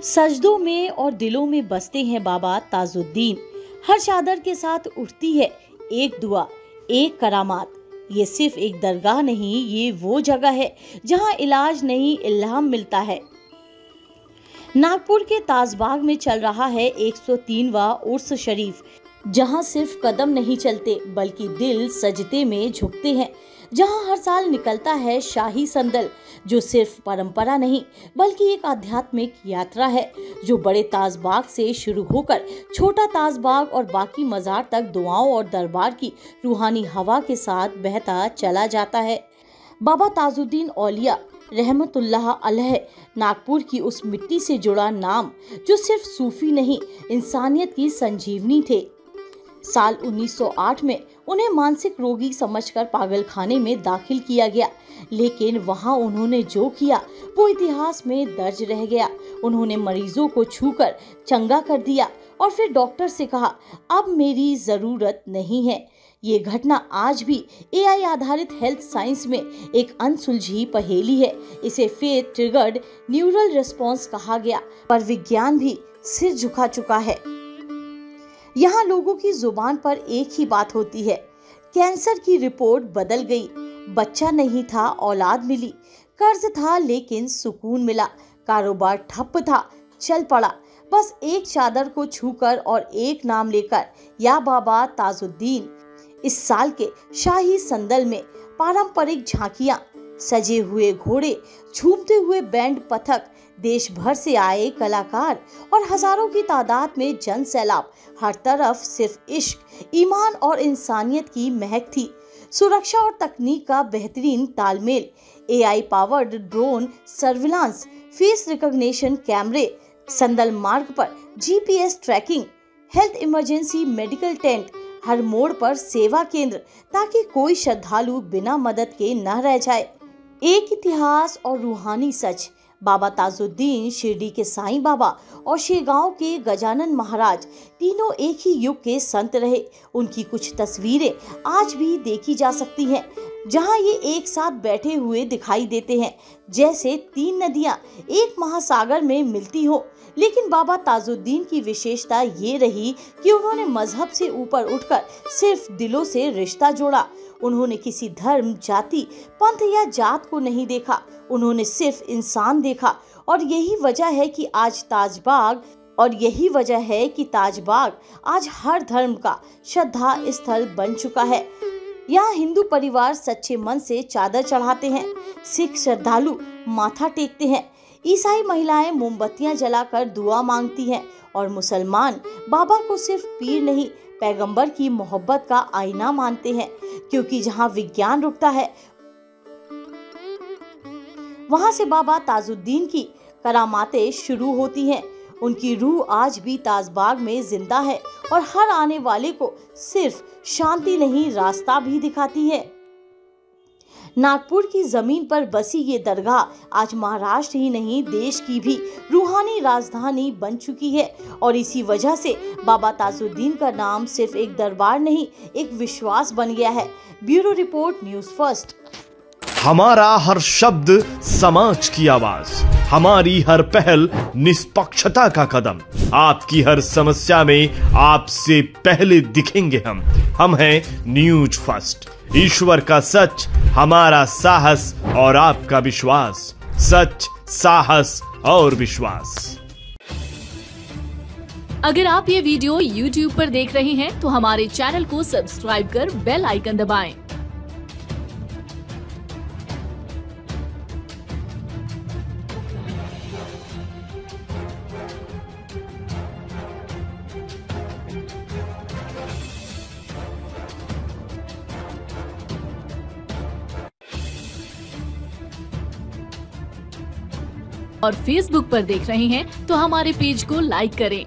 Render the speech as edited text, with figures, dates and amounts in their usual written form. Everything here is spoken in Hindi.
सजदों में और दिलों में बसते हैं बाबा ताजुद्दीन। हर चादर के साथ उठती है एक दुआ, एक करामात। ये सिर्फ एक दरगाह नहीं, ये वो जगह है जहां इलाज नहीं, इल्हाम मिलता है। नागपुर के ताजबाग में चल रहा है 103वां उर्स शरीफ, जहां सिर्फ कदम नहीं चलते बल्कि दिल सजदे में झुकते हैं। जहां हर साल निकलता है शाही संदल, जो सिर्फ परंपरा नहीं बल्कि एक आध्यात्मिक यात्रा है, जो बड़े ताजबाग से शुरू होकर छोटा ताजबाग और बाकी मजार तक दुआओं और दरबार की रूहानी हवा के साथ बहता चला जाता है। बाबा ताजुद्दीन औलिया रहमतुल्लाह अलैह नागपुर की उस मिट्टी से जुड़ा नाम, जो सिर्फ सूफी नहीं, इंसानियत की संजीवनी थे। साल 1908 में उन्हें मानसिक रोगी समझकर पागलखाने में दाखिल किया गया, लेकिन वहां उन्होंने जो किया वो इतिहास में दर्ज रह गया। उन्होंने मरीजों को छूकर चंगा कर दिया और फिर डॉक्टर से कहा, अब मेरी जरूरत नहीं है। ये घटना आज भी एआई आधारित हेल्थ साइंस में एक अनसुलझी पहेली है। इसे फेथ ट्रिगर्ड न्यूरल रिस्पॉन्स कहा गया, पर विज्ञान भी सिर झुका चुका है। यहाँ लोगों की जुबान पर एक ही बात होती है, कैंसर की रिपोर्ट बदल गई, बच्चा नहीं था औलाद मिली, कर्ज था लेकिन सुकून मिला, कारोबार ठप था चल पड़ा, बस एक चादर को छूकर और एक नाम लेकर, या बाबा ताजुद्दीन। इस साल के शाही संदल में पारंपरिक झांकियां, सजे हुए घोड़े, झूमते हुए बैंड पथक, देश भर से आए कलाकार और हजारों की तादाद में जन सैलाब। हर तरफ सिर्फ इश्क, ईमान और इंसानियत की महक थी। सुरक्षा और तकनीक का बेहतरीन तालमेल, AI powered drone surveillance, face recognition कैमरे, संदल मार्ग पर GPS tracking, health emergency medical tent, हर मोड़ पर सेवा केंद्र, ताकि कोई श्रद्धालु बिना मदद के न रह जाए। एक इतिहास और रूहानी सच, बाबा ताजुद्दीन शिरडी के साईं बाबा और शेगांव के गजानन महाराज तीनों एक ही युग के संत रहे। उनकी कुछ तस्वीरें आज भी देखी जा सकती हैं, जहां ये एक साथ बैठे हुए दिखाई देते हैं, जैसे तीन नदियां एक महासागर में मिलती हो। लेकिन बाबा ताजुद्दीन की विशेषता ये रही कि उन्होंने मजहब से ऊपर उठकर सिर्फ दिलों से रिश्ता जोड़ा। उन्होंने किसी धर्म, जाति, पंथ या जात को नहीं देखा, उन्होंने सिर्फ इंसान देखा। और यही वजह है कि ताजबाग आज हर धर्म का श्रद्धा स्थल बन चुका है। यहाँ हिंदू परिवार सच्चे मन से चादर चढ़ाते हैं, सिख श्रद्धालु माथा टेकते हैं, ईसाई महिलाएं मोमबत्तियां जलाकर दुआ मांगती हैं और मुसलमान बाबा को सिर्फ पीर नहीं, पैगंबर की मोहब्बत का आईना मानते हैं। क्योंकि जहां विज्ञान रुकता है, वहां से बाबा ताजुद्दीन की करामातें शुरू होती हैं। उनकी रूह आज भी ताजबाग में जिंदा है और हर आने वाले को सिर्फ शांति नहीं, रास्ता भी दिखाती है। नागपुर की जमीन पर बसी ये दरगाह आज महाराष्ट्र ही नहीं, देश की भी रूहानी राजधानी बन चुकी है। और इसी वजह से बाबा ताजुद्दीन का नाम सिर्फ एक दरबार नहीं, एक विश्वास बन गया है। Bureau report, news first. हमारा हर शब्द समाज की आवाज, हमारी हर पहल निष्पक्षता का कदम। आपकी हर समस्या में आपसे पहले दिखेंगे हम हैं न्यूज फर्स्ट। ईश्वर का सच, हमारा साहस और आपका विश्वास। सच, साहस और विश्वास। अगर आप ये वीडियो YouTube पर देख रहे हैं तो हमारे चैनल को सब्सक्राइब कर बेल आइकन दबाएं। और Facebook पर देख रहे हैं तो हमारे पेज को लाइक करें।